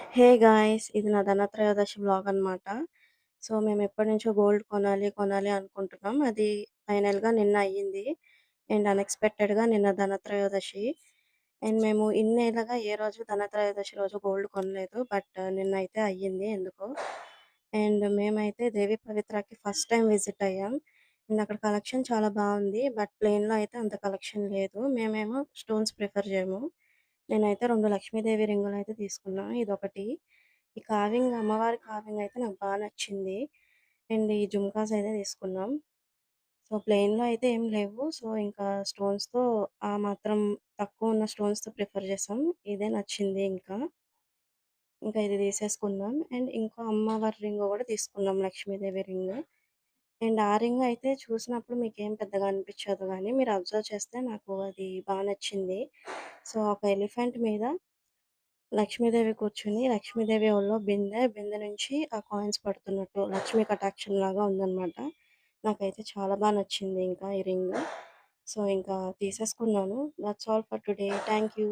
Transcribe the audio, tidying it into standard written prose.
Hey guys! ఇది నా Dhanatrayodashi vlog అనమాట. సో, మేము ఎప్పటినుంచో గోల్డ్ కొనాలి, కొనాలి అనుకుంటున్నాం. అది ఫైనల్‌గా నిన్న అయ్యింది. అండ్ అన్‌ఎక్స్‌పెక్టెడ్‌గా నిన్న ధనత్రయోదశి. అండ్ మేము ఇన్నేళ్లుగా ఏ రోజు ధనత్రయోదశి రోజు గోల్డ్ కొనలేదు. బట్ నిన్నైతే అయ్యింది ఎందుకో. అండ్ మేమైతే దేవి పవిత్రకి ఫస్ట్ టైమ్ విజిట్ అయ్యాం. అండ్ అక్కడ కలెక్షన్ చాలా బావుంది. బట్ ప్లెయిన్‌లో అయితే అంత కలెక్షన్ లేదు. మేమేమో స్టోన్స్ ప్రిఫర్ చేయము. నేనైతే 2 లక్ష్మీదేవి రింగులయితే తీసుకున్నా. ఇదొకటి. ఈ కార్వింగ్ అమ్మవారి కార్వింగ్ అయితే నాకు నచ్చింది. అండ్ ఈ జుమ్కాస్ అయితే తీసుకున్నాం. సో, ప్లెయిన్‌లో అయితే ఏం లేవు. సో, ఇంకా స్టోన్స్‌తో ఆ మాత్రం తక్కువున్న స్టోన్స్‌తో ప్రిఫర్ చేసాం. ఇదే నచ్చింది ఇంకా. ఇంకా ఇది తీసేసుకున్నాం. అండ్ ఇంకో అమ్మవారి రింగ్ గూడా తీసుకున్నాం లక్ష్మీదేవి రింగ్. అండ్ ఆ రింగ్ అయితే చూసినప్పుడు మీకేం పెద్దగా అనిపించదు గానీ, మీరు అబ్జర్వ్ చేస్తే నాకు అది నచ్చింది. సో, ఒక ఎలిఫెంట్ మీద లక్ష్మీదేవి కూర్చొని, లక్ష్మీదేవి ఒళ్ళో బిందె, బిందె నుంచి ఆ కాయిన్స్ పడుతున్నట్టు లక్ష్మీ కటాక్షంలాగా ఉందనమాట. నాకైతే చాలా నచ్చింది ఇంకా ఈ రింగ్. సో, ఇంకా తీసేసుకున్నాను. That's all for today. Thank you.